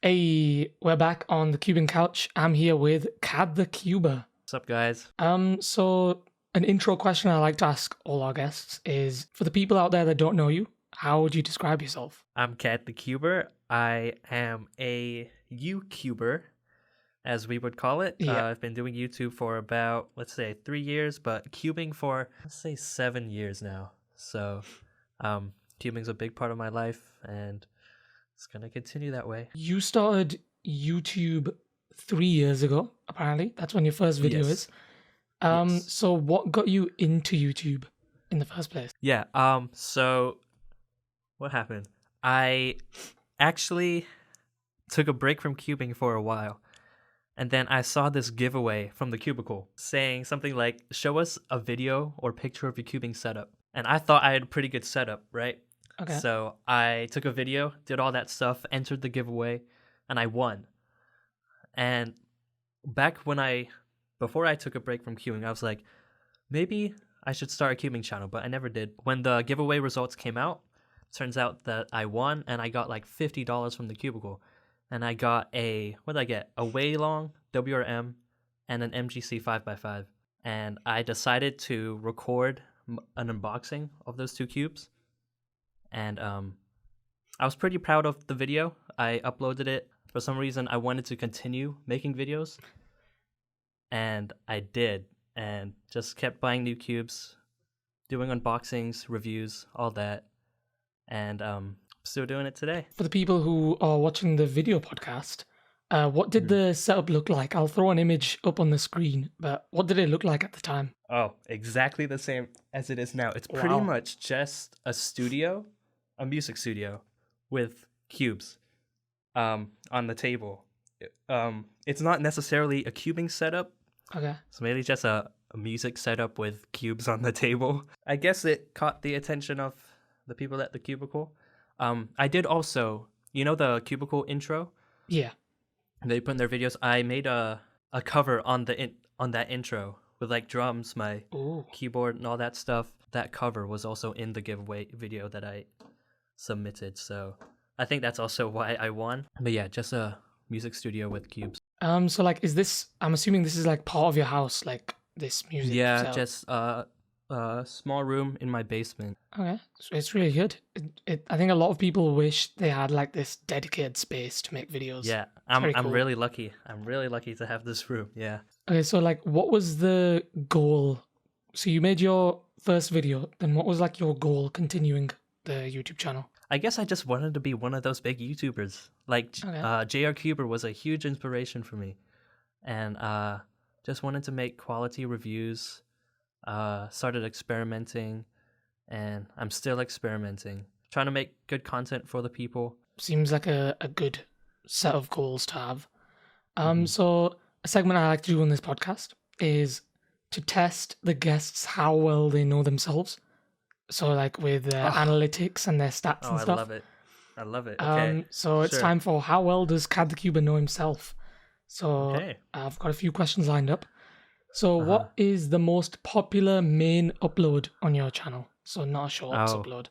Hey, we're back on the Cuban couch. I'm here with KADtheCuber. What's up, guys? So an intro question I like to ask all our guests is, for the people out there that don't know you, how would you describe yourself? I'm KADtheCuber. I am a YouTuber, as we would call it. Yeah. I've been doing YouTube for about, let's say, 3 years, but cubing for, let's say, 7 years now. So, cubing's a big part of my life, and it's gonna continue that way. You started YouTube 3 years ago, apparently. That's when your first video Yes. is. Yes. So what got you into YouTube in the first place? Yeah. So what happened? I actually took a break from cubing for a while. And then I saw this giveaway from the cubicle saying something like, show us a video or picture of your cubing setup. And I thought I had a pretty good setup, right? Okay. So I took a video, did all that stuff, entered the giveaway, and I won. And before I took a break from cubing, I was like, maybe I should start a cubing channel, but I never did. When the giveaway results came out, turns out that I won and I got like $50 from the cubicle. And I got what did I get? A Waylong WRM and an MGC 5x5. And I decided to record an unboxing of those two cubes. And I was pretty proud of the video. I uploaded it. For some reason, I wanted to continue making videos. And I did. And just kept buying new cubes, doing unboxings, reviews, all that. And still doing it today. For the people who are watching the video podcast, what did the setup look like? I'll throw an image up on the screen, but what did it look like at the time? Oh, exactly the same as it is now. It's pretty Wow. much just a studio, a music studio, with cubes on the table. It's not necessarily a cubing setup. Okay. So maybe just a music setup with cubes on the table. I guess it caught the attention of the people at the cubicle. I did also, the cubicle intro Yeah. they put in their videos. I made a cover on that intro with like drums, my Ooh. keyboard, and all that stuff. That cover was also in the giveaway video that I submitted. So I think that's also why I won. But yeah, just a music studio with cubes. So like, I'm assuming this is like part of your house, like this music. Yeah, setup. just a small room in my basement. Okay. So it's really good. I think a lot of people wish they had like this dedicated space to make videos. Yeah, very I'm cool. really lucky. I'm really lucky to have this room. Yeah. Okay, so like, what was the goal? So you made your first video, then what was like your goal continuing the YouTube channel? I guess I just wanted to be one of those big YouTubers. Like, Okay. KADtheCuber was a huge inspiration for me. And just wanted to make quality reviews. Started experimenting. And I'm still experimenting. Trying to make good content for the people. Seems like a good set of goals to have. Mhm. So a segment I like to do on this podcast is to test the guests how well they know themselves. So like with their analytics and their stats Oh, and I stuff. love it. I love it. Okay. So it's sure. time for how well does KADtheCuber know himself? So Okay. I've got a few questions lined up. So Uh-huh. what is the most popular main upload on your channel? So not a shorts Oh. upload.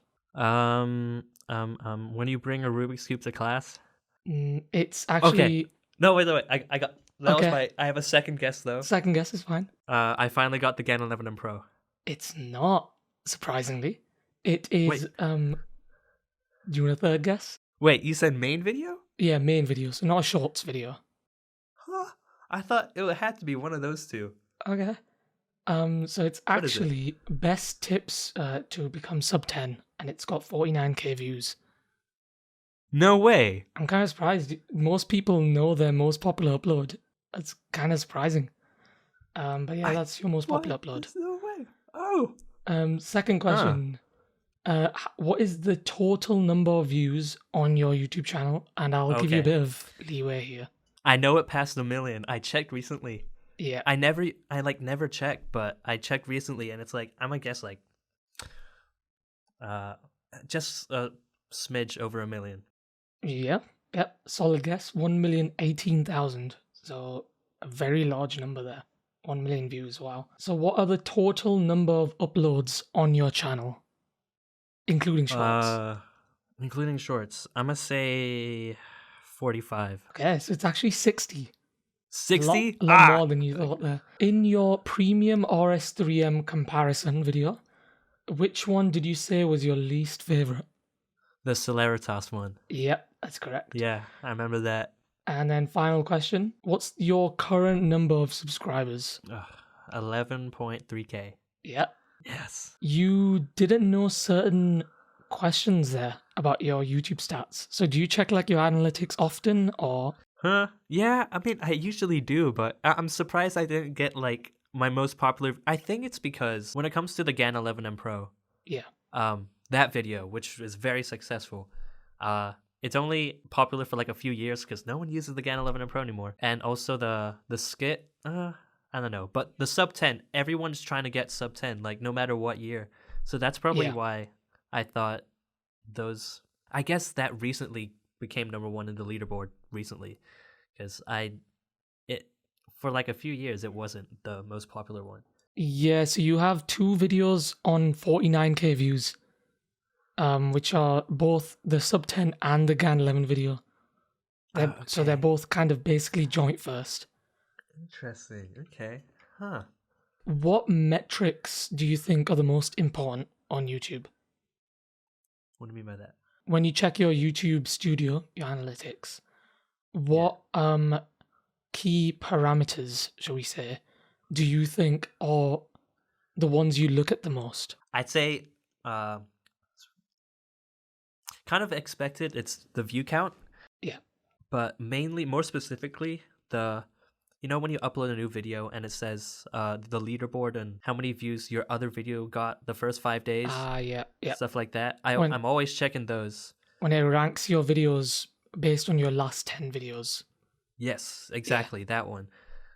When you bring a Rubik's Cube to class? It's actually No, wait. I got... That Okay. was I have a second guess, though. second guess is fine. I finally got the Gan 11 Pro. It's not, surprisingly. It is Wait. do you want a third guess? Wait, you said main video? Yeah, main video, so not a shorts video. Huh? I thought it had to be one of those two. Okay. So it's What is it? actually best tips to become sub 10, and it's got 49k views. No way. I'm kind of surprised. Most people know their most popular upload. That's kind of surprising. But yeah, that's your most popular upload. There's no way. Oh. Second question. What is the total number of views on your YouTube channel? And I'll give you a Okay. bit of leeway here. I know it passed 1 million. I checked recently. Yeah. I never check, but I checked recently, and it's like I'm gonna guess like just a smidge over 1 million. Yeah. Yep. Solid guess. 1,018,000. So a very large number there. 1 million views. Wow. So what are the total number of uploads on your channel, including shorts? Including shorts, I'm gonna say 45. Okay, so it's actually 60. 60? A lot more than you thought there. In your premium RS3M comparison video, which one did you say was your least favorite? The Celeritas one. Yep, that's correct. Yeah, I remember that. And then final question, what's your current number of subscribers? 11.3k. Yep. Yes. You didn't know certain questions there about your YouTube stats. So do you check like your analytics often or? Huh? Yeah, I mean, I usually do, but I'm surprised I didn't get like my most popular. I think it's because when it comes to the GAN 11M Pro, Yeah. that video, which is very successful, it's only popular for like a few years because no one uses the GAN 11M Pro anymore. And also the skit, I don't know, but the sub 10, everyone's trying to get sub 10, like no matter what year. So that's probably Yeah. why I thought those. I guess that recently became number one in the leaderboard recently, because for like a few years it wasn't the most popular one. Yeah, so you have two videos on 49k views, which are both the sub 10 and the GAN 11 video. So they're both kind of basically joint first. Interesting. Okay. Huh. What metrics do you think are the most important on YouTube? What do you mean by that? When you check your YouTube studio, your analytics, what key parameters, shall we say, do you think are the ones you look at the most? I'd say kind of expected, it's the view count. Yeah. But mainly, more specifically, when you upload a new video and it says the leaderboard and how many views your other video got the first 5 days. Yeah. Stuff like that. I'm always checking those. When it ranks your videos based on your last 10 videos. Yes, exactly, that one.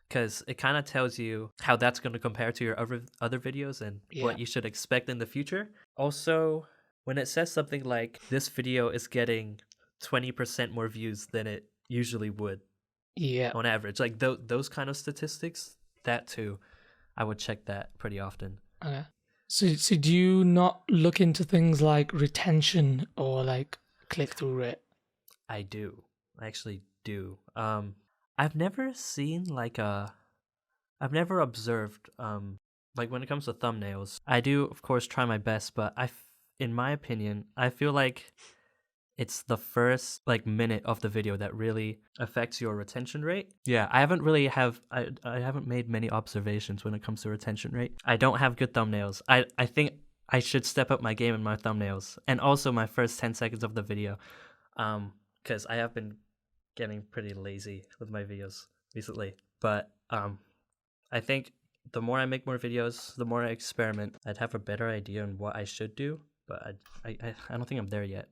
Because it kind of tells you how that's going to compare to your other videos and what you should expect in the future. Also, when it says something like, this video is getting 20% more views than it usually would. Yeah. On average. Like those kind of statistics, that too, I would check that pretty often. Okay. So do you not look into things like retention or like click-through rate? I do. I actually do. I've never seen I've never observed like when it comes to thumbnails. I do of course try my best, but in my opinion, I feel like it's the first like minute of the video that really affects your retention rate. Yeah, I haven't made many observations when it comes to retention rate. I don't have good thumbnails. I think I should step up my game in my thumbnails and also my first 10 seconds of the video. Because I have been getting pretty lazy with my videos recently. But I think the more I make more videos, the more I experiment, I'd have a better idea on what I should do. But I don't think I'm there yet.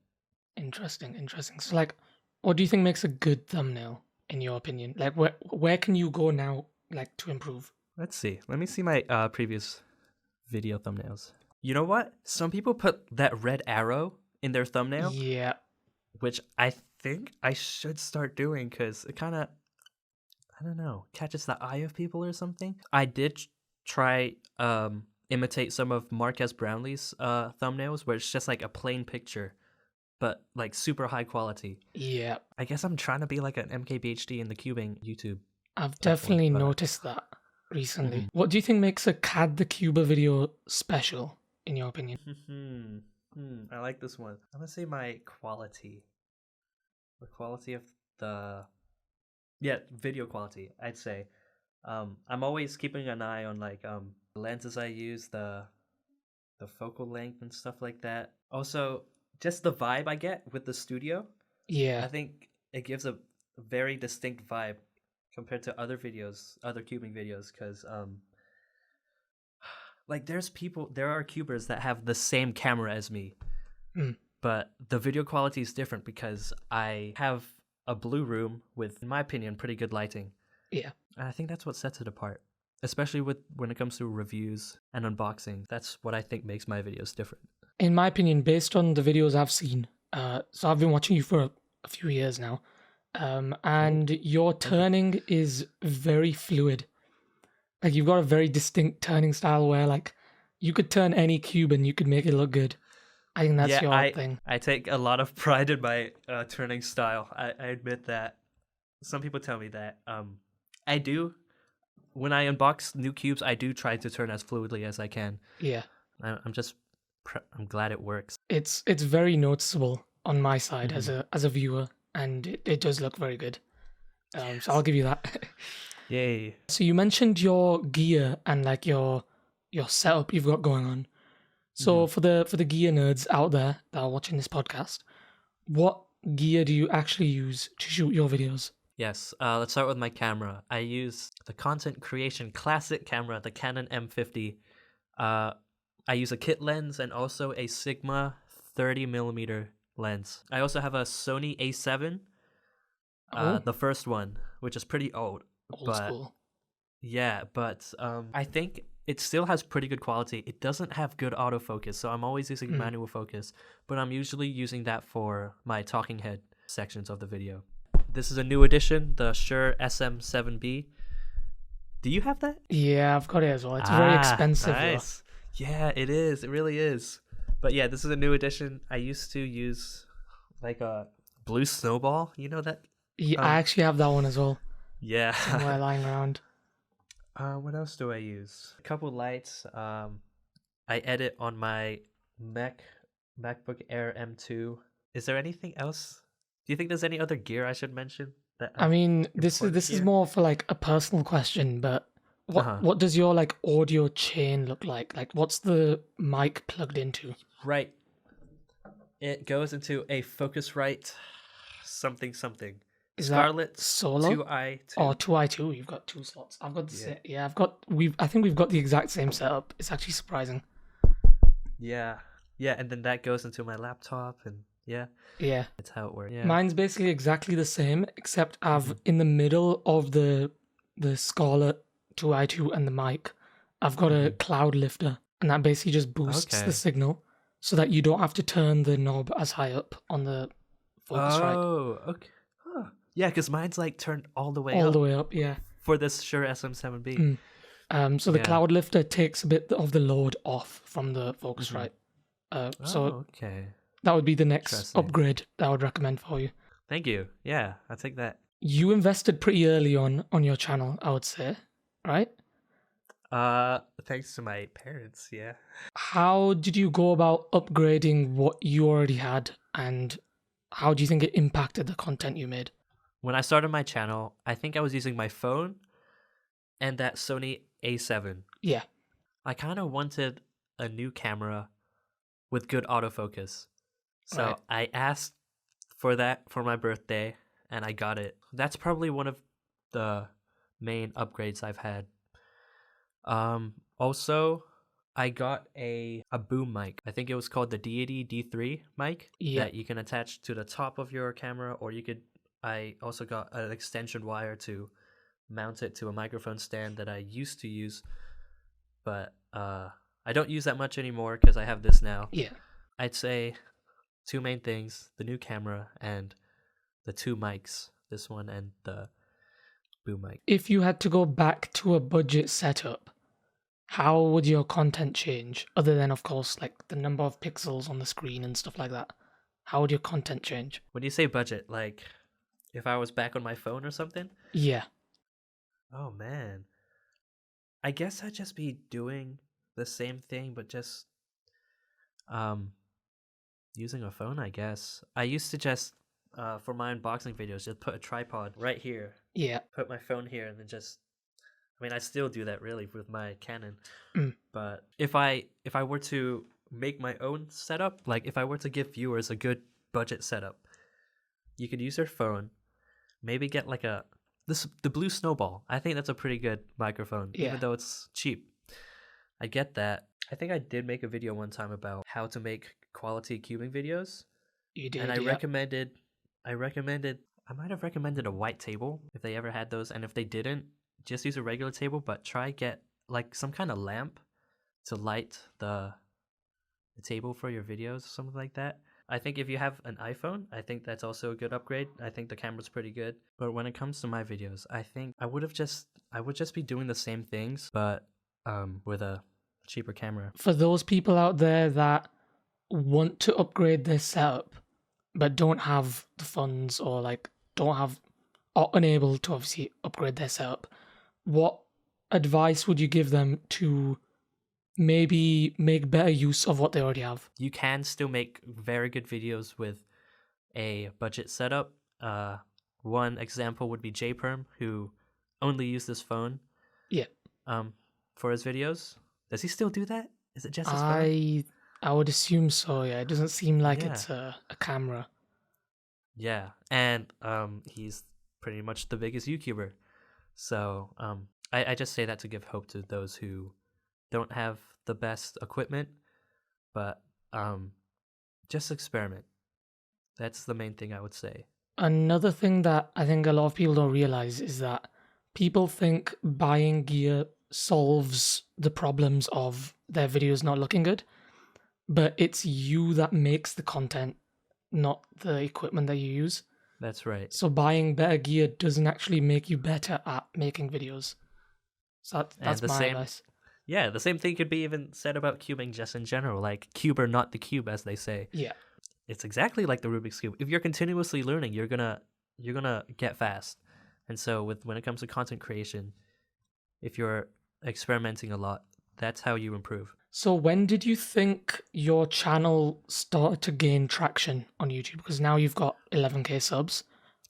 Interesting. So like, what do you think makes a good thumbnail in your opinion? Like where can you go now like to improve? Let's see. Let me see my previous video thumbnails. You know what? Some people put that red arrow in their thumbnail. Yeah. Which I think I should start doing because it kind of, I don't know, catches the eye of people or something. I did try imitate some of Marques Brownlee's thumbnails where it's just like a plain picture, but like super high quality. Yeah. I guess I'm trying to be like an MKBHD in the cubing YouTube. I've definitely noticed that recently. Mm-hmm. What do you think makes a KADtheCuber video special, in your opinion? I like this one. I'm gonna say my quality. The quality of video quality, I'd say. I'm always keeping an eye on like the lenses I use, the focal length and stuff like that. Also, just the vibe I get with the studio. Yeah. I think it gives a very distinct vibe compared to other cubing videos, because like there are cubers that have the same camera as me. But the video quality is different because I have a blue room with, in my opinion, pretty good lighting. Yeah. And I think that's what sets it apart, especially when it comes to reviews and unboxing. That's what I think makes my videos different. In my opinion, based on the videos I've seen, so I've been watching you for a few years now, and your turning is very fluid. Like you've got a very distinct turning style where like you could turn any cube and you could make it look good. I think that's Yeah, your thing. I take a lot of pride in my turning style. I admit that. Some people tell me that. I do. When I unbox new cubes, I do try to turn as fluidly as I can. Yeah, I'm just I'm glad it works. it's very noticeable on my side Hmm. as a viewer, and it does look very good. So I'll give you that. Yay. So you mentioned your gear and like your setup you've got going on. Hmm. So for the gear nerds out there that are watching this podcast, what gear do you actually use to shoot your videos? Yes, let's start with my camera. I use the content creation classic camera, the Canon M50. Uh, I use a kit lens and also a Sigma 30mm lens. I also have a Sony A7, Oh, the first one, which is pretty old. old But school. yeah, but I think it still has pretty good quality. It doesn't have good autofocus, so I'm always using Mm. manual focus, but I'm usually using that for my talking head sections of the video. This is a new edition, the Shure SM7B. Do you have that? Yeah, I've got it as well. It's very expensive though. Nice. Yeah, it is. It really is. But yeah, this is a new edition. I used to use like a blue snowball. You know that? Yeah, I actually have that one as well, Yeah. somewhere lying around. What else do I use? A couple lights. I edit on my MacBook Air M2. Is there anything else? Do you think there's any other gear I should mention that I mean, important this is gear? more for like a personal question, but Uh-huh. what does your like audio chain look like? Like, what's the mic plugged into? Right. It goes into a Focusrite something something. Is that Scarlett solo 2i2. or 2i2? You've got two slots. I've got the Yeah. yeah. I think we've got the exact same setup. It's actually surprising. Yeah. Yeah, and then that goes into my laptop and yeah, Yeah, it's how it works. Yeah. mine's basically exactly the same, except I've Mhm. in the middle of the Scarlett 2i2 and the mic, I've got a Mhm. cloud lifter, and that basically just boosts the Okay. signal so that you don't have to turn the knob as high up on the Focusrite. Oh, okay. Huh. Yeah, because mine's like turned all the way All up the way up, yeah. for this Shure SM7B. So the Yeah. cloud lifter takes a bit of the load off from the Mhm. Focusrite. Oh, So okay. that would be the next Interesting. upgrade that I would recommend for you. Thank you. Yeah, I'll take that. You invested pretty early on your channel, I would say, right? Thanks to my parents, yeah. How did you go about upgrading what you already had, and how do you think it impacted the content you made? When I started my channel, I think I was using my phone and that Sony A7. Yeah, I kind of wanted a new camera with good autofocus. So right. I asked for that for my birthday and I got it. That's probably one of the main upgrades I've had. Also I got a boom mic. I think it was called the Deity D3 mic Yeah, that you can attach to the top of your camera, or I also got an extension wire to mount it to a microphone stand that I used to use, but I don't use that much anymore because I have this now. yeah. I'd say two main things: the new camera and the two mics. This one and the boom mic. If you had to go back to a budget setup, how would your content change? Other than, of course, like the number of pixels on the screen and stuff like that. How would your content change? When you say budget, like if I was back on my phone or something? Yeah, Oh man. I guess I'd just be doing the same thing but just um using a phone, I guess. I used to just for my unboxing videos just put a tripod right here, yeah. put my phone here and then just I mean I still do that really with my Canon. Mm. But if I were to make my own setup, like if I were to give viewers a good budget setup, you could use your phone, maybe get like the blue snowball. I think that's a pretty good microphone, Yeah. even though it's cheap. I get that. I think I did make a video one time about how to make quality cubing videos, You did, and I yeah. might have recommended a white table if they ever had those, and if they didn't, just use a regular table, but try get like some kind of lamp to light the table for your videos, something like that. I think if you have an iPhone, I think that's also a good upgrade. I think the camera's pretty good. But when it comes to my videos, I think I would just be doing the same things, but with a cheaper camera. For those people out there that want to upgrade their setup but don't have the funds, or like don't have, or unable to obviously upgrade their setup, what advice would you give them to maybe make better use of what they already have? You can still make very good videos with a budget setup. One example would be JPerm, who only used his phone Yeah. for his videos. Does he still do that? Is it just his phone? I would assume so, yeah. It doesn't seem like Yeah. it's a camera. Yeah, and he's pretty much the biggest YouTuber. So I just say that to give hope to those who don't have the best equipment, but just experiment. That's the main thing I would say. Another thing that I think a lot of people don't realize is that people think buying gear solves the problems of their videos not looking good, but it's you that makes the content, not the equipment that you use. That's right. So buying better gear doesn't actually make you better at making videos. So that's the my same- advice. Yeah, the same thing could be even said about cubing just in general, like cuber, not the cube, as they say. Yeah. It's exactly like the Rubik's Cube. If you're continuously learning, you're gonna get fast. And so when it comes to content creation, if you're experimenting a lot, that's how you improve. So when did you think your channel started to gain traction on YouTube? Because now you've got 11K subs.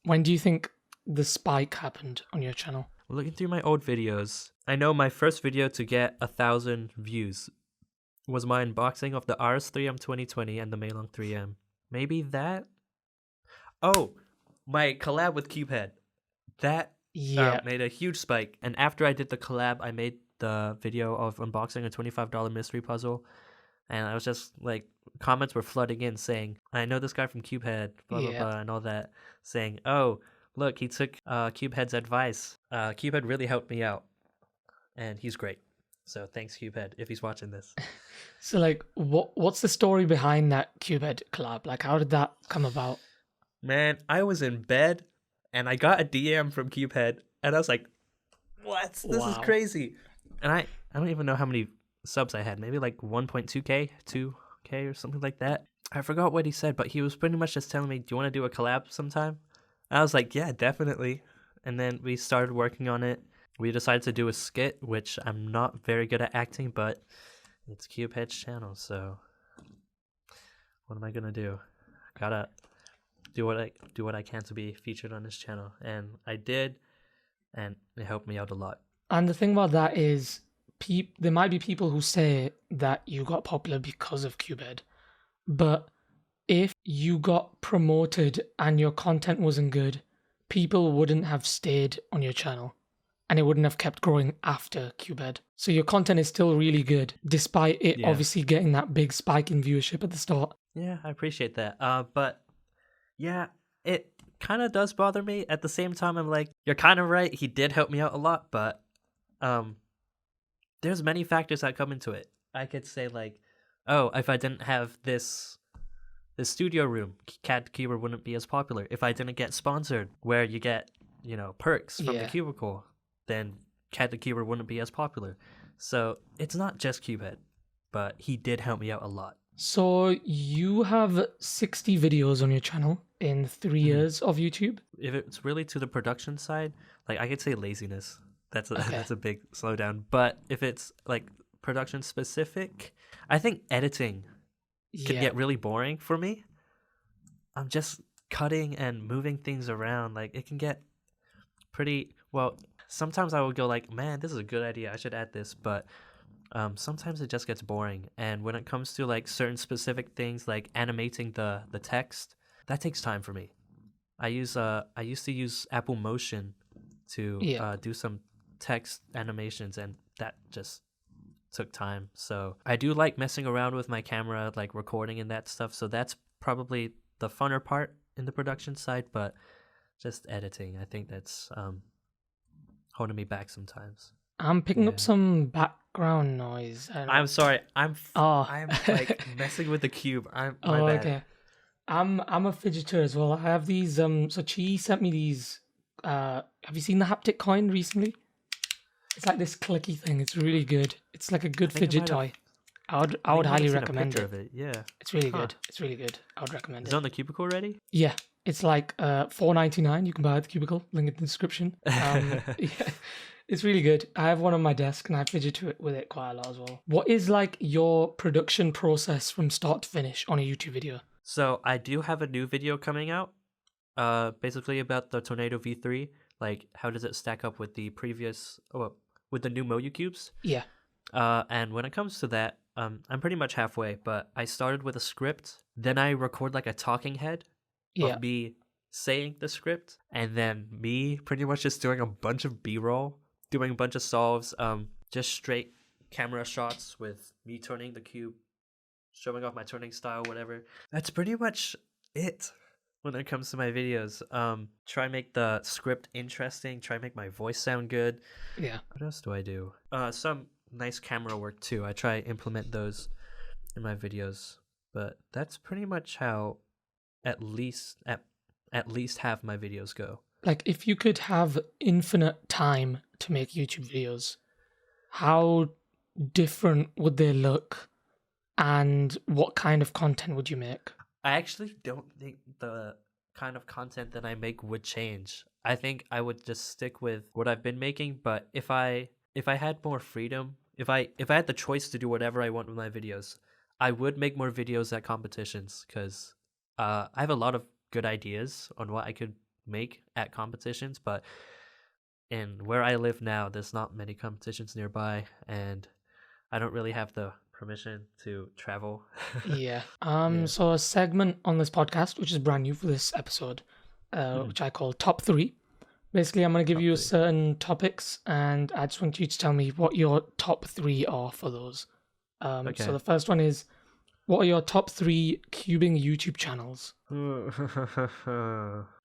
When do you think the spike happened on your channel? Looking through my old videos, I know my first video to get 1,000 views was my unboxing of the RS3M 2020 and the Meilong 3M. Maybe that? Oh, my collab with Cubehead. That Yeah. made a huge spike. And after I did the collab, I made the video of unboxing a $25 mystery puzzle. And I was just like, comments were flooding in saying, I know this guy from Cubehead, blah, blah, Yeah. blah, and all that. Saying, oh, look, he took Cubehead's advice. Cubehead really helped me out. And he's great. So thanks, Cubehead, if he's watching this. So like, what's the story behind that Cubehead collab? Like, how did that come about? Man, I was in bed and I got a DM from Cubehead and I was like, what? This is Wow. crazy. And I don't even know how many subs I had. Maybe like 1.2K, 2K or something like that. I forgot what he said, but he was pretty much just telling me, do you want to do a collab sometime? I was like, yeah, definitely. And then we started working on it. We decided to do a skit, which I'm not very good at acting, but it's Cubehead's channel, so what am I gonna do? Gotta do what I can to be featured on his channel, and I did, and it helped me out a lot. And the thing about that is, there might be people who say that you got popular because of Cubehead, but if you got promoted and your content wasn't good, people wouldn't have stayed on your channel, and it wouldn't have kept growing after Cubehead. So your content is still really good, despite it Yeah. obviously getting that big spike in viewership at the start. Yeah, I appreciate that. But yeah, it kind of does bother me. At the same time, I'm like, you're kind of right. He did help me out a lot, but there's many factors that come into it. I could say like, oh, if I didn't have this studio room, KADtheCuber wouldn't be as popular. If I didn't get sponsored, where you get, perks from the Yeah. cubicle, then KADtheCuber wouldn't be as popular. So it's not just Cubehead, but he did help me out a lot. So you have 60 videos on your channel in 3 years of YouTube. If it's really to the production side, like I could say laziness. That's Okay. that's a big slowdown. But if it's like production specific, I think editing can Yeah. get really boring for me. I'm just cutting and moving things around. Like it can get pretty well. Sometimes I would go like, man, this is a good idea. I should add this, but sometimes it just gets boring. And when it comes to like certain specific things, like animating the text, that takes time for me. I used to use Apple Motion to Yeah. do some text animations, and that just took time. So I do like messing around with my camera, like recording and that stuff. So that's probably the funner part in the production side, but just editing, I think that's holding me back sometimes. I'm picking up Yeah. some background noise. I don't know. I'm sorry. I'm Oh. like messing with the cube. My Oh, bad. okay. I'm a fidgeter as well. I have these so Chi sent me these have you seen the haptic coin recently? It's like this clicky thing. It's really good. It's like a good think I fidget might toy. have- I would I highly seen a recommend picture it. of it. Yeah. It's really Huh. good. It's really good. I would recommend Is it. it on the Cubicle already? Yeah, it's like $4.99. You can buy it at the Cubicle. Link in the description. Yeah, it's really good. I have one on my desk and I fidget with it quite a lot as well. What is like your production process from start to finish on a YouTube video? So I do have a new video coming out. Basically about the Tornado V3. Like, how does it stack up with the previous, with the new Moyu cubes? Yeah. And when it comes to that, I'm pretty much halfway. But I started with a script, then I record like a talking head Yeah. of me saying the script, and then me pretty much just doing a bunch of B-roll, doing a bunch of solves, just straight camera shots with me turning the cube, showing off my turning style, whatever. That's pretty much it when it comes to my videos. Try make the script interesting, try make my voice sound good. Yeah. What else do I do? Some nice camera work too. I try implement those in my videos. But that's pretty much how at least half my videos go. Like, if you could have infinite time to make YouTube videos, how different would they look, and what kind of content would you make? I actually don't think the kind of content that I make would change. I think I would just stick with what I've been making, but if I had more freedom, if I had the choice to do whatever I want with my videos, I would make more videos at competitions, because I have a lot of good ideas on what I could make at competitions, but in where I live now, there's not many competitions nearby, and I don't really have the permission to travel. Yeah. Yeah. So a segment on this podcast, which is brand new for this episode, which I call Top 3. Basically, I'm going to give Top you 3. certain topics, and I just want you to tell me what your top 3 are for those. Okay. So the first one is, what are your top 3 cubing YouTube channels?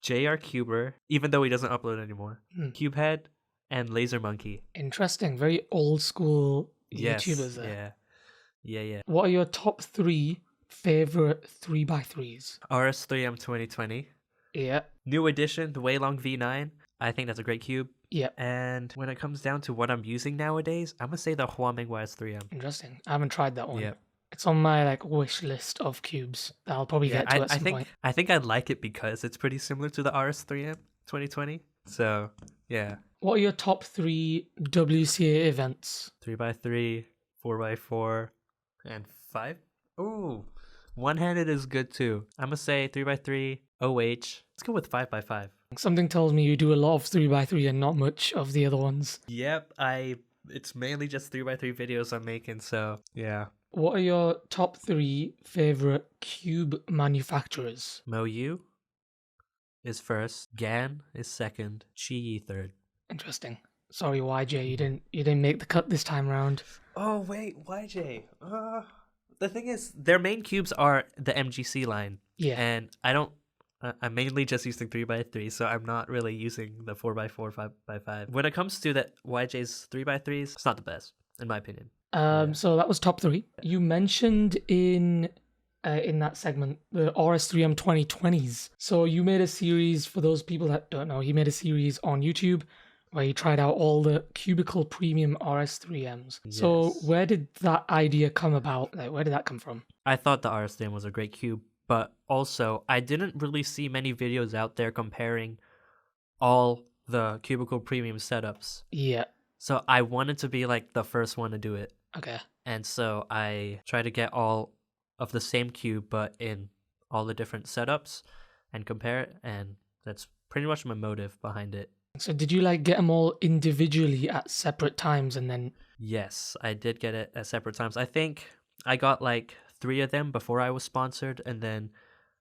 KADtheCuber, even though he doesn't upload anymore. Hmm. Cubehead and Laser Monkey. Interesting. Very old school Yes. YouTubers there. Yeah. What are your top 3 favorite 3x3s? RS3M 2020. Yeah. New edition, the Waylong V9. I think that's a great cube. Yeah. And when it comes down to what I'm using nowadays, I'm gonna say the Huaming YS3M. Interesting. I haven't tried that one. Yeah. It's on my like wish list of cubes that I'll probably get to at some point. I think I'd like it because it's pretty similar to the RS3M 2020. So yeah. What are your top 3 WCA events? 3x3, 4x4, and 5. Ooh, one-handed is good too. I'm gonna say 3x3, OH. Let's go with 5x5. Something tells me you do a lot of 3x3 and not much of the other ones. Yep, it's mainly just 3x3 videos I'm making, so yeah. What are your top 3 favorite cube manufacturers? Moyu is first, Gan is second, Chi third. Interesting. Sorry, YJ, you didn't make the cut this time round. Oh wait, YJ. The thing is, their main cubes are the MGC line. Yeah. And I'm mainly just using 3x3, so I'm not really using the 4x4, 5x5. When it comes to the YJ's 3x3s, it's not the best, in my opinion. So that was top 3. You mentioned in that segment the RS3M 2020s. So you made a series, for those people that don't know, he made a series on YouTube where he tried out all the Cubicle Premium RS3Ms. Yes. So where did that idea come about? Like, where did that come from? I thought the RS3M was a great cube, but also I didn't really see many videos out there comparing all the Cubicle Premium setups. Yeah. So I wanted to be like the first one to do it. Okay. And so I tried to get all of the same cube, but in all the different setups and compare it. And that's pretty much my motive behind it. So did you like get them all individually at separate times and then... Yes, I did get it at separate times. I think I got like 3 of them before I was sponsored, and then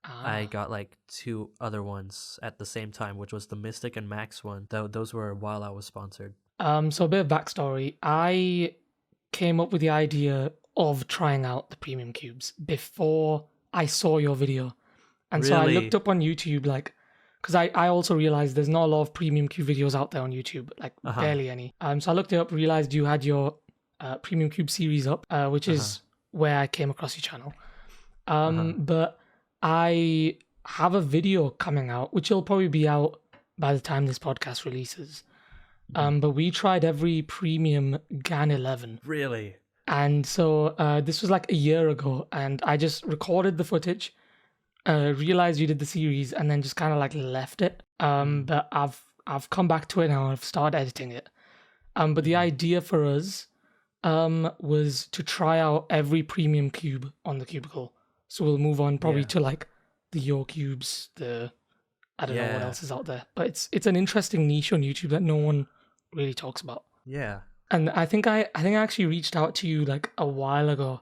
I got like 2 other ones at the same time, which was the Mystic and Max one. Those were while I was sponsored. So a bit of backstory. I came up with the idea of trying out the premium cubes before I saw your video. And so I Really? looked up on YouTube, like, because I also realized there's not a lot of premium cube videos out there on YouTube, like barely any. So I looked it up, realized you had your premium cube series up, which is where I came across your channel. But I have a video coming out, which will probably be out by the time this podcast releases. But we tried every premium GAN 11. Really? And so this was like a year ago, and I just recorded the footage, realized you did the series, and then just kind of like left it. But I've come back to it now. I've started editing it. But the idea for us was to try out every premium cube on the Cubicle. So we'll move on probably Yeah. to like the Yo cubes, I don't know what Yeah. else is out there. But it's an interesting niche on YouTube that no one really talks about. Yeah. And I think I actually reached out to you like a while ago.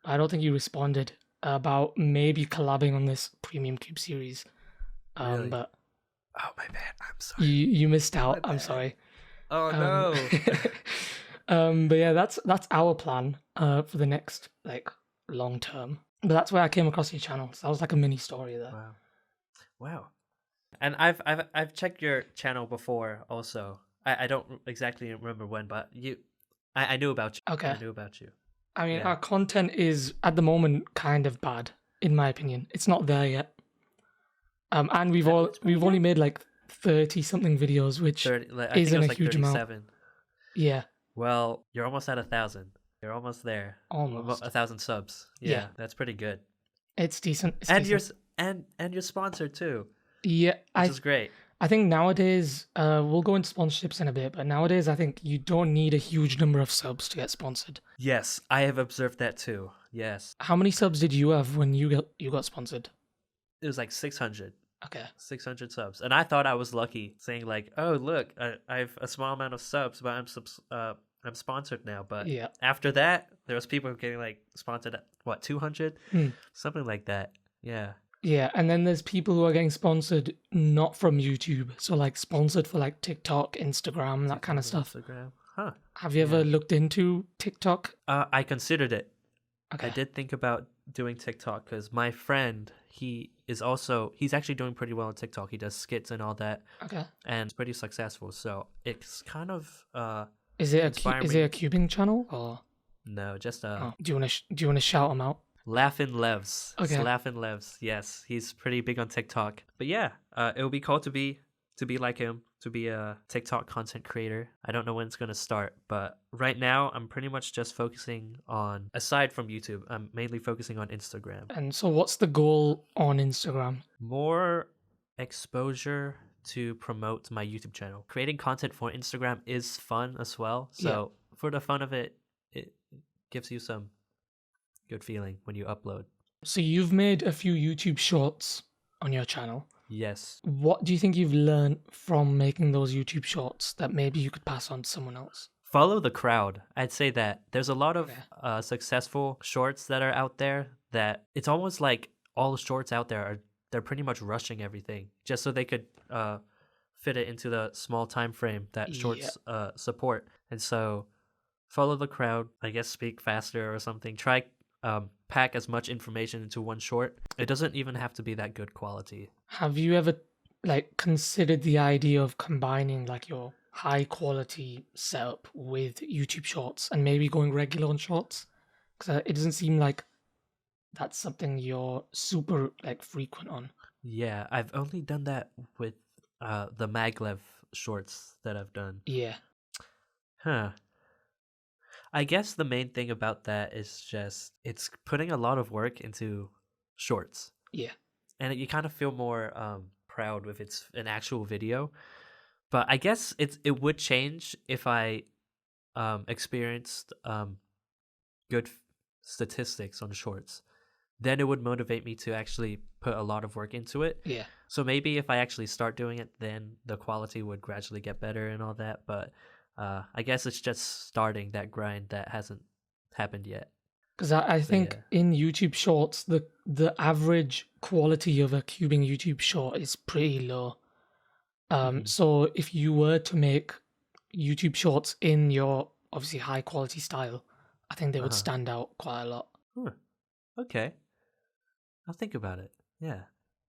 I don't think you responded about maybe collabing on this premium cube series. Really? But Oh, my bad. I'm sorry. you missed out. My I'm bad. sorry. Oh no. But yeah, that's our plan for the next like long term. But that's where I came across your channel. So that was like a mini story there. Wow. Wow. And I've checked your channel before also. I don't exactly remember when, but I knew about you. Okay. I knew about you. I mean, Yeah. our content is at the moment kind of bad, in my opinion. It's not there yet. And we've only made like 30 something videos, which 30, I think it isn't was a like huge amount. 37. Yeah, Well, you're almost at 1,000. You're almost there. almost. 1,000 subs. Yeah. Yeah, that's pretty good. It's decent. It's And decent. and you're sponsored too, Yeah, which is great. I think nowadays, we'll go into sponsorships in a bit, but nowadays I think you don't need a huge number of subs to get sponsored. Yes, I have observed that too. Yes, How many subs did you have when you got sponsored? it was like 600. Okay. 600 subs, and I thought I was lucky, saying like, "Oh, look, I have a small amount of subs, but I'm sponsored now." But Yeah. after that, there was people getting like sponsored at what 200, something like that. Yeah. Yeah, and then there's people who are getting sponsored not from YouTube, so like sponsored for like TikTok, Instagram, that kind of stuff. Instagram. Huh. Have you ever looked into TikTok? I considered it. Okay. I did think about doing TikTok because my friend, he's actually doing pretty well on TikTok. He does skits and all that, Okay. and it's pretty successful. So it's kind of Is it inspiring. a cubing channel or No, just do you want to shout him out? Laughin' Levs. It's Okay. Laughin' Levs. Yes, he's pretty big on TikTok. But yeah, it would be cool to be like him, to be a TikTok content creator. I don't know when it's gonna start, but right now I'm pretty much just focusing on, aside from YouTube, I'm mainly focusing on Instagram. And so what's the goal on Instagram? More exposure to promote my YouTube channel. Creating content for Instagram is fun as well. So for the fun of it, it gives you some good feeling when you upload. So you've made a few YouTube shorts on your channel. Yes. What do you think you've learned from making those YouTube shorts that maybe you could pass on to someone else? Follow the crowd. I'd say that there's a lot of Okay. successful shorts that are out there that it's almost like all the shorts out there they're pretty much rushing everything just so they could fit it into the small time frame that shorts support. And so follow the crowd. I guess speak faster or something. Try pack as much information into one short. It doesn't even have to be that good quality. Have you ever like considered the idea of combining like your high quality setup with YouTube shorts and maybe going regular on shorts? Because it doesn't seem like that's something you're super like frequent on. Yeah, I've only done that with the maglev shorts that I've done. Yeah. Huh. I guess the main thing about that is just it's putting a lot of work into shorts. Yeah. And you kind of feel more proud if it's an actual video. But I guess it would change if I experienced good statistics on shorts. Then it would motivate me to actually put a lot of work into it. Yeah. So maybe if I actually start doing it, then the quality would gradually get better and all that. But I guess it's just starting that grind that hasn't happened yet. Because I think in YouTube Shorts, the average quality of a cubing YouTube short is pretty low. So if you were to make YouTube Shorts in your obviously high quality style, I think they would stand out quite a lot. Okay, I'll think about it. Yeah,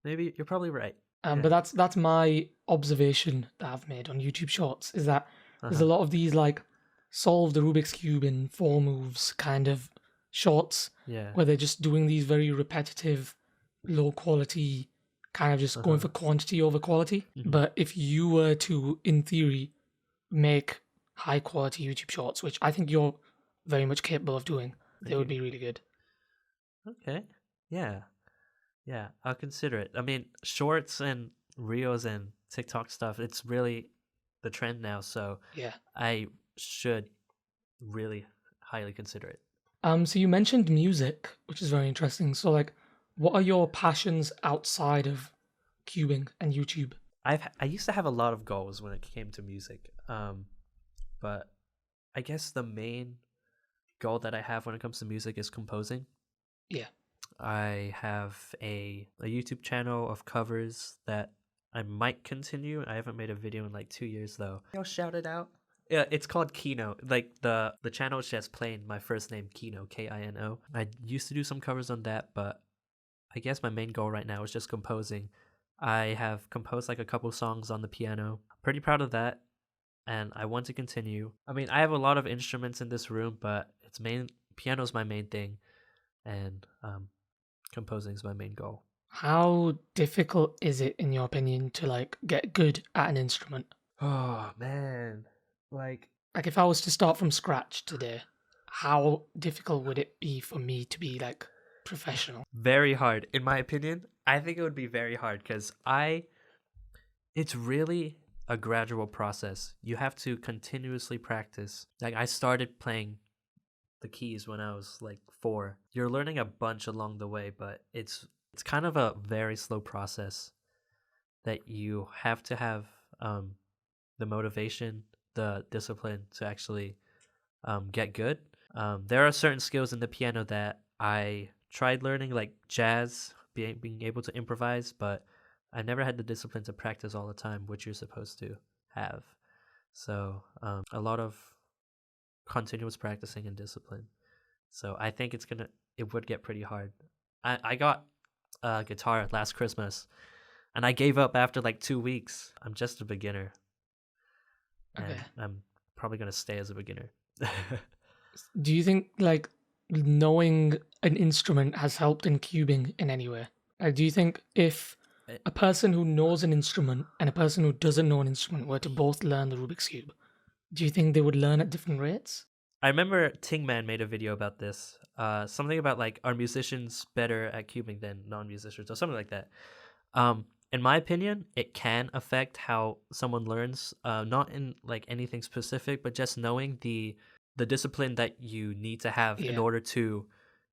maybe you're probably right. But that's my observation that I've made on YouTube Shorts is that there's a lot of these like solve the Rubik's Cube in 4 moves kind of shorts where they're just doing these very repetitive, low quality, kind of just going for quantity over quality. But if you were to, in theory, make high quality YouTube shorts, which I think you're very much capable of doing. They Thank would you. be really good. Okay. Yeah. Yeah. I'll consider it. I mean, shorts and reels and TikTok stuff, it's really the trend now. So Yeah. I should really highly consider it. So you mentioned music, which is very interesting. So like, what are your passions outside of cubing and YouTube? I used to have a lot of goals when it came to music. But I guess the main goal that I have when it comes to music is composing. Yeah. I have a YouTube channel of covers that I might continue. I haven't made a video in like 2 years though. I'll shout it out. Yeah, it's called Kino. Like the channel is just plain my first name Kino, Kino. I used to do some covers on that, but I guess my main goal right now is just composing. I have composed like a couple songs on the piano. Pretty proud of that, and I want to continue. I mean, I have a lot of instruments in this room, but piano's my main thing, and composing is my main goal. How difficult is it, in your opinion, to like get good at an instrument? Oh man, like Like, if I was to start from scratch today, how difficult would it be for me to be like professional? very hard in my opinion. I think it would be very hard because it's really a gradual process. You have to continuously practice. Like I started playing the keys when I was like 4. You're learning a bunch along the way, but it's kind of a very slow process that you have to have the motivation, the discipline to actually get good. There are certain skills in the piano that I tried learning, like jazz, being able to improvise, but I never had the discipline to practice all the time, which you're supposed to have. So a lot of continuous practicing and discipline. So I think it would get pretty hard. I got a guitar last Christmas, and I gave up after like 2 weeks. I'm just a beginner, and Okay. I'm probably gonna stay as a beginner. Do you think like knowing an instrument has helped in cubing in any way? Like, do you think if a person who knows an instrument and a person who doesn't know an instrument were to both learn the Rubik's Cube, do you think they would learn at different rates? I remember Tingman made a video about this. Something about like, are musicians better at cubing than non-musicians or something like that. In my opinion, it can affect how someone learns. Not in like anything specific, but just knowing the discipline that you need to have in Yeah. order to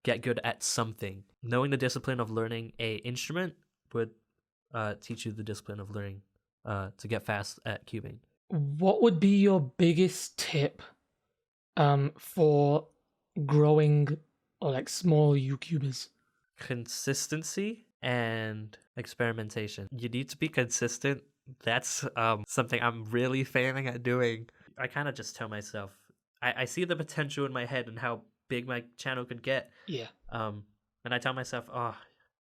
get good at something. Knowing the discipline of learning a instrument would teach you the discipline of learning to get fast at cubing. What would be your biggest tip for growing or like small YouTubers? Consistency and experimentation. You need to be consistent. That's something I'm really failing at doing. I kind of just tell myself, I see the potential in my head and how big my channel could get. Yeah. And I tell myself, oh,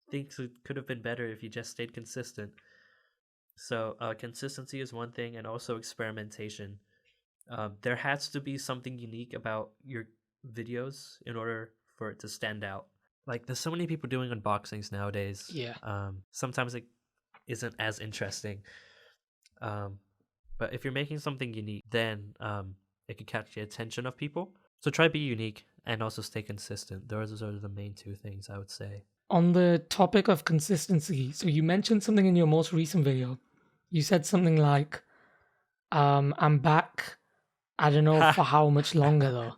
things could have been better if you just stayed consistent. So consistency is one thing, and also experimentation. There has to be something unique about your videos in order for it to stand out. Like there's so many people doing unboxings nowadays. Yeah. Sometimes it isn't as interesting. But if you're making something unique, then it could catch the attention of people. So try to be unique and also stay consistent. Those are the main 2 things I would say. On the topic of consistency, so you mentioned something in your most recent video. You said something like, I'm back. I don't know for how much longer though.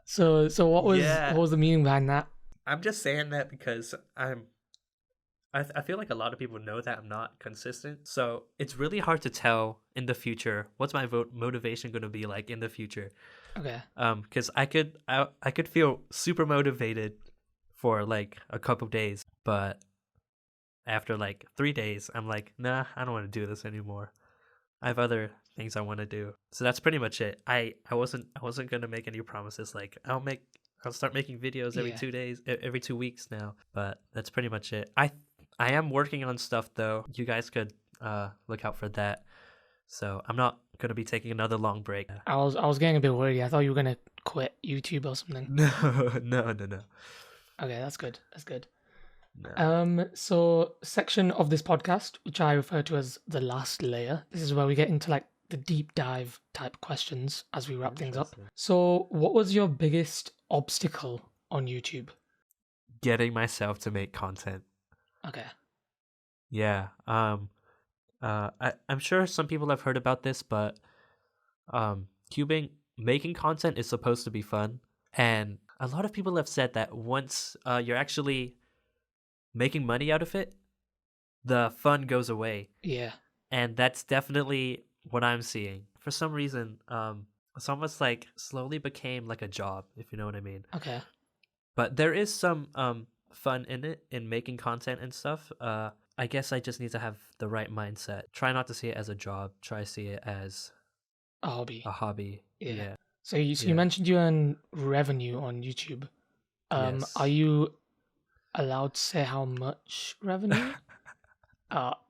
So what was the meaning behind that? I'm just saying that because I feel like a lot of people know that I'm not consistent. So it's really hard to tell in the future what's my motivation going to be like in the future. Okay. Because I could feel super motivated for like a couple days, but after like 3 days, I'm like, nah, I don't want to do this anymore. I have other things I want to do. So that's pretty much it. I wasn't gonna make any promises like I'll start making videos every Yeah. 2 days, every 2 weeks now. But that's pretty much it. I am working on stuff though. You guys could look out for that. So I'm not gonna be taking another long break. I was getting a bit worried. I thought you were gonna quit YouTube or something. No. Okay, that's good. That's good. No. So section of this podcast, which I refer to as the last layer. This is where we get into like the deep dive type questions as we wrap things up. Interesting. So, what was your biggest obstacle on YouTube? Getting myself to make content. Okay. Yeah. I'm sure some people have heard about this, but making content is supposed to be fun, and a lot of people have said that once you're actually making money out of it, the fun goes away, Yeah. and that's definitely what I'm seeing. For some reason, it's almost like slowly became like a job, if you know what I mean. Okay. But there is some fun in it, in making content and stuff. I guess I just need to have the right mindset. Try not to see it as a job. Try to see it as A hobby. a hobby. Yeah. Yeah. So you Yeah. mentioned you earn revenue on YouTube. Are Yes. you allowed to say how much revenue?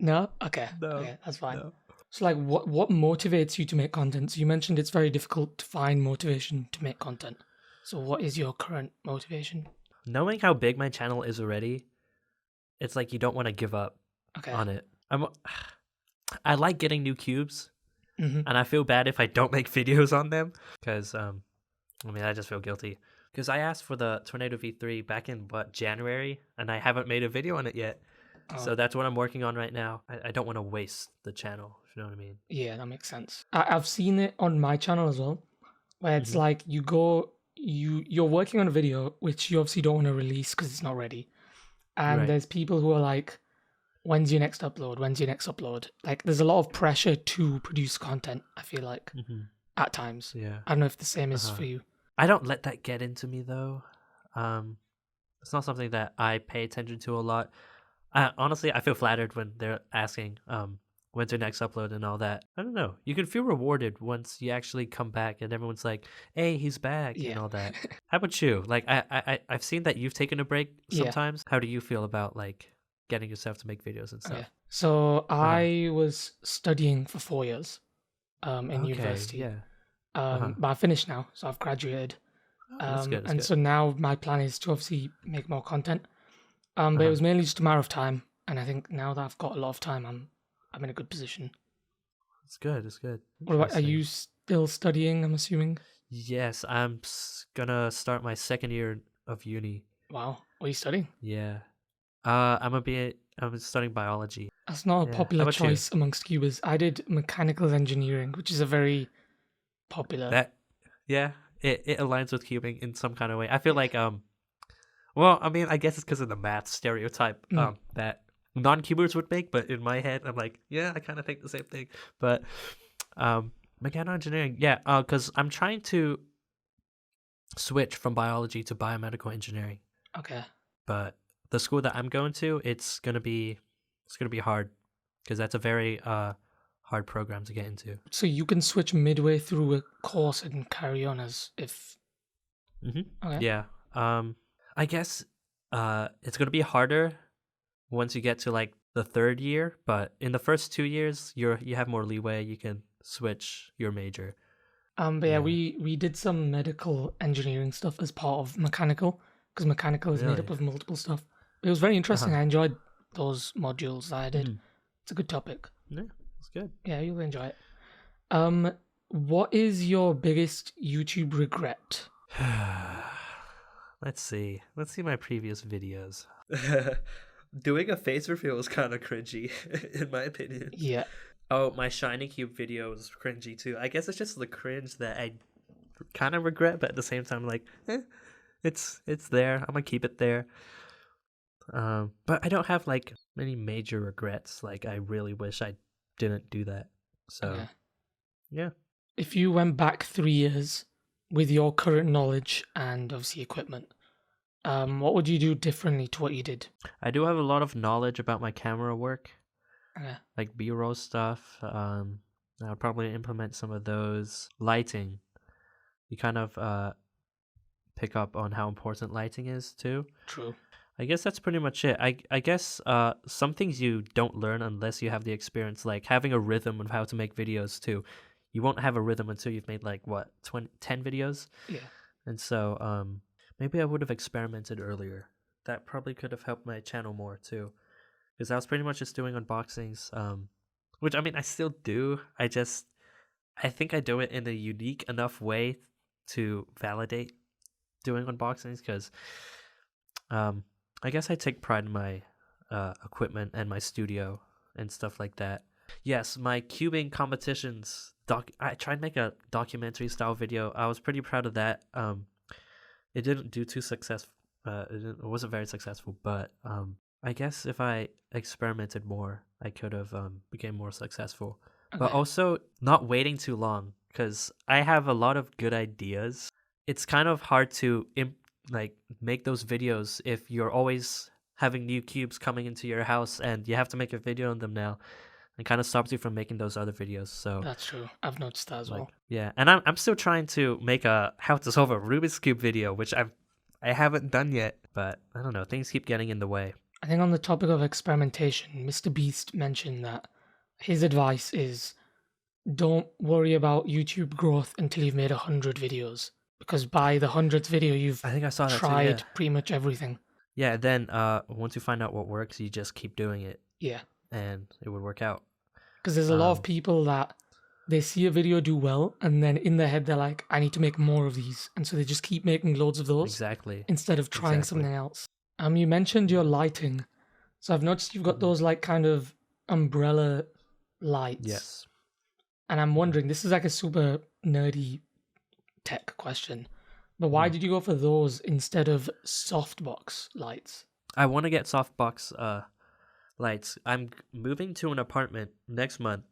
No? Okay. No. Okay, that's fine. No. So like what motivates you to make content? So you mentioned it's very difficult to find motivation to make content. So what is your current motivation? Knowing how big my channel is already, it's like you don't want to give up Okay. on it. I like getting new cubes, Mm-hmm. and I feel bad if I don't make videos on them, because I just feel guilty. Because I asked for the Tornado V3 back in January, and I haven't made a video on it yet. So that's what I'm working on right now. I don't want to waste the channel, if you know what I mean. Yeah, that makes sense. I've seen it on my channel as well, where it's like you're working on a video which you obviously don't want to release because it's not ready, and Right. there's people who are like, "When's your next upload? When's your next upload?" Like, there's a lot of pressure to produce content. I feel like at times. Yeah. I don't know if the same is for you. I don't let that get into me though. It's not something that I pay attention to a lot. Honestly, I feel flattered when they're asking when's your next upload and all that. I don't know. You can feel rewarded once you actually come back and everyone's like, "Hey, he's back," and all that. How about you? Like, I've seen that you've taken a break sometimes. How do you feel about like getting yourself to make videos and stuff? Okay. So I was studying for 4 years in university. Yeah. But I finished now, so I've graduated. That's good. That's and good. so now my plan is to obviously make more content. But it was mainly just a matter of time, and I think now that I've got a lot of time, I'm in a good position. It's good. It's good. What about, are you still studying, I'm assuming? Yes, I'm gonna start my second year of uni. Wow. What are you studying? Yeah. I'm studying biology. That's not a Yeah. How popular about you? choice amongst cubers. I did mechanical engineering, which is a very popular. Yeah, it aligns with cubing in some kind of way. I feel like well, I mean, I guess it's because of the math stereotype that non-cubers would make, but in my head, I'm like, yeah, I kind of think the same thing. But mechanical engineering, yeah, because I'm trying to switch from biology to biomedical engineering. Okay. But the school that I'm going to, it's gonna be hard because that's a very hard program to get into. So you can switch midway through a course and carry on as if. Okay. Yeah. I guess it's gonna be harder once you get to like the third year, but in the first 2 years, you have more leeway. You can switch your major. But yeah, we did some medical engineering stuff as part of mechanical, because mechanical is made up of multiple stuff. But it was very interesting. I enjoyed those modules that I did. It's a good topic. Yeah, it's good. Yeah, you'll enjoy it. What is your biggest YouTube regret? Let's see my previous videos. Doing a face reveal was kind of cringy, in my opinion. Yeah. Oh, my shiny cube video was cringy too. I guess it's just the cringe that I kind of regret, but at the same time, like, it's there. I'm gonna keep it there. But I don't have like many major regrets. Like, I really wish I didn't do that. So, yeah. If you went back 3 years with your current knowledge and obviously equipment, what would you do differently to what you did? I do have a lot of knowledge about my camera work, Okay. like B-roll stuff. I would probably implement some of those. Lighting, you kind of pick up on how important lighting is too. True. I guess that's pretty much it. I guess some things you don't learn unless you have the experience, like having a rhythm of how to make videos too. You won't have a rhythm until you've made like 10 videos. Yeah. And so maybe I would have experimented earlier. That probably could have helped my channel more too, because I was pretty much just doing unboxings, which I mean I still do. I just I think I do it in a unique enough way to validate doing unboxings because I guess I take pride in my equipment and my studio and stuff like that. Yes, my cubing competitions I tried to make a documentary style video. I was pretty proud of that. It didn't do too successful. It wasn't very successful, but I guess if I experimented more, I could have became more successful. But Okay. also not waiting too long because I have a lot of good ideas. It's kind of hard to like make those videos if you're always having new cubes coming into your house and you have to make a video on them now. It kind of stops you from making those other videos. So That's true. I've noticed that as well. yeah, and I'm still trying to make a how to solve a Rubik's cube video, which I haven't done yet. But I don't know, things keep getting in the way. I think on the topic of experimentation, Mr. Beast mentioned that his advice is don't worry about YouTube growth until you've made 100 videos. Because by the 100th video, you've I think I saw that too. tried pretty much everything. Yeah, then once you find out what works, you just keep doing it, Yeah. and it would work out. Because there's a lot of people that they see a video do well, and then in their head, they're like, I need to make more of these. And so they just keep making loads of those Exactly. instead of trying Exactly. something else. You mentioned your lighting. So I've noticed you've got those like kind of umbrella lights. Yes. And I'm wondering, this is like a super nerdy tech question, but why did you go for those instead of softbox lights? I want to get softbox lights. I'm moving to an apartment next month,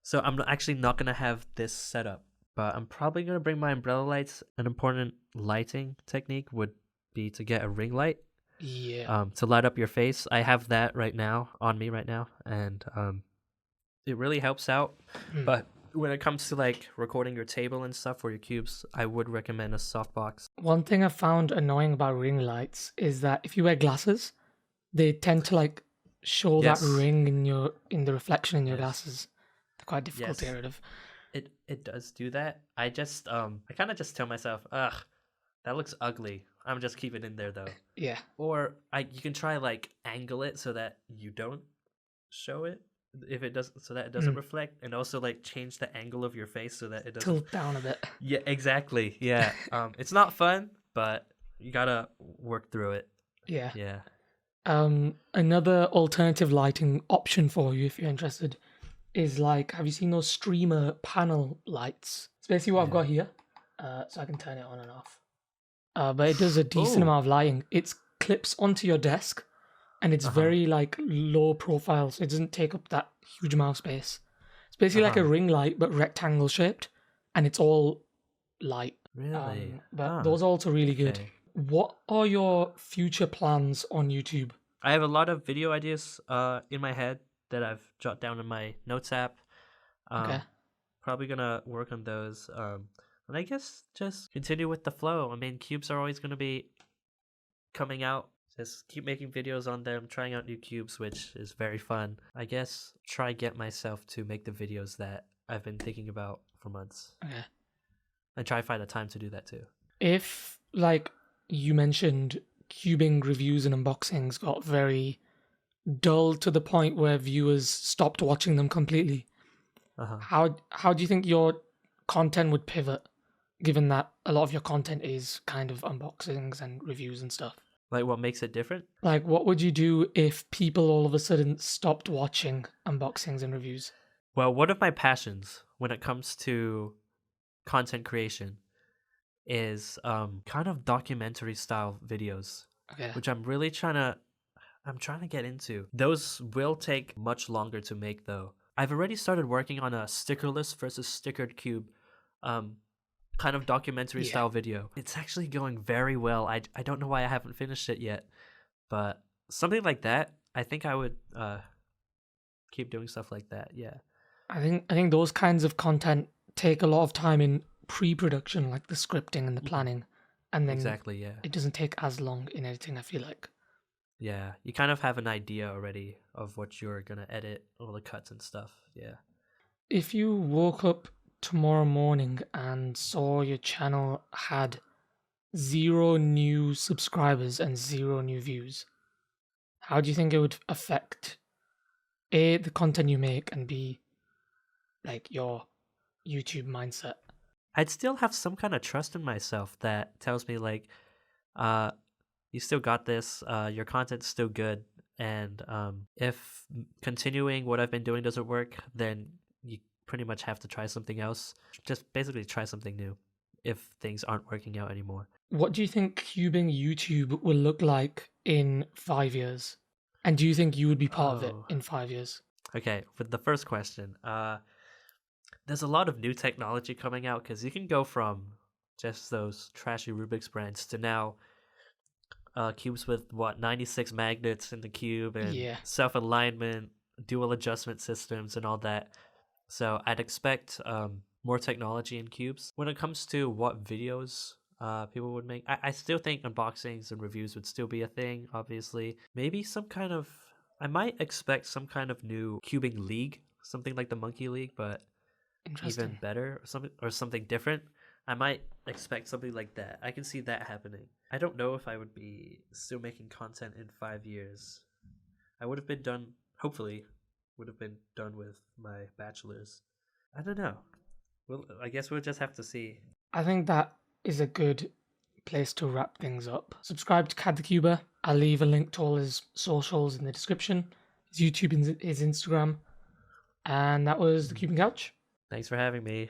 so I'm actually not gonna have this setup. But I'm probably gonna bring my umbrella lights. An important lighting technique would be to get a ring light. Yeah. To light up your face. I have that right now on me right now, and it really helps out. But when it comes to like recording your table and stuff for your cubes, I would recommend a softbox. One thing I found annoying about ring lights is that if you wear glasses, they tend to like show Yes. that ring in the reflection in your Yes. glasses. They're quite difficult to Yes. get rid of. It does do that. I just I kind of just tell myself, ugh, that looks ugly. I'm just keep it in there though. Yeah. Or you can try like angle it so that you don't show it if it doesn't, so that it doesn't reflect, and also like change the angle of your face so that it doesn't Tilt down a bit. Yeah, exactly. Yeah. It's not fun, but you gotta work through it. Yeah. Yeah. Another alternative lighting option for you if you're interested is like, have you seen those streamer panel lights? It's basically what I've got here, so I can turn it on and off. But it does a decent Ooh. amount of lighting. It clips onto your desk, and it's very like low profile, so it doesn't take up that huge amount of space. It's basically like a ring light, but rectangle shaped, and it's all light. Really? But those are also really good. Okay. What are your future plans on YouTube? I have a lot of video ideas in my head that I've jotted down in my notes app. Okay. Probably gonna work on those. And I guess just continue with the flow. I mean, cubes are always gonna be coming out. Just keep making videos on them, trying out new cubes, which is very fun. I guess try get myself to make the videos that I've been thinking about for months. Okay. And try to find the time to do that too. If, like you mentioned, cubing reviews and unboxings got very dull to the point where viewers stopped watching them completely, how do you think your content would pivot, given that a lot of your content is kind of unboxings and reviews and stuff? Like, what makes it different? Like, what would you do if people all of a sudden stopped watching unboxings and reviews? Well, one of my passions when it comes to content creation is kind of documentary style videos, Okay. which I'm trying to get into. Those will take much longer to make though. I've already started working on a stickerless versus stickered cube kind of documentary style video. It's actually going very well. I don't know why I haven't finished it yet, but something like that, I think I would keep doing stuff like that. Yeah. I think those kinds of content take a lot of time in pre-production, like the scripting and the planning, and then Exactly, yeah. it doesn't take as long in editing, I feel like. Yeah, you kind of have an idea already of what you're gonna edit, all the cuts and stuff. Yeah. If you woke up tomorrow morning and saw your channel had 0 new subscribers and 0 new views, how do you think it would affect A, the content you make, and B, like your YouTube mindset. I'd still have some kind of trust in myself that tells me like, uh, you still got this. Your content's still good, and if continuing what I've been doing doesn't work, then you pretty much have to try something else. Just basically try something new if things aren't working out anymore. What do you think cubing YouTube will look like in 5 years? And do you think you would be part of it Oh, in 5 years? okay. For the first question, there's a lot of new technology coming out because you can go from just those trashy Rubik's brands to now cubes with 96 magnets in the cube and Yeah, self-alignment, dual adjustment systems and all that. So I'd expect more technology in cubes. When it comes to what videos people would make, I still think unboxings and reviews would still be a thing, obviously. Maybe some kind of, I might expect some kind of new cubing league, something like the Monkey League, but even interesting. better or something different. I might expect something like that. I can see that happening. I don't know if I would be still making content in 5 years. I would have been done, hopefully, would have been done with my bachelor's. I don't know. Well, I guess we'll just have to see. I think that is a good place to wrap things up. Subscribe to KADtheCuber. I'll leave a link to all his socials in the description. His YouTube and his Instagram. And that was the Cubing Couch. Thanks for having me.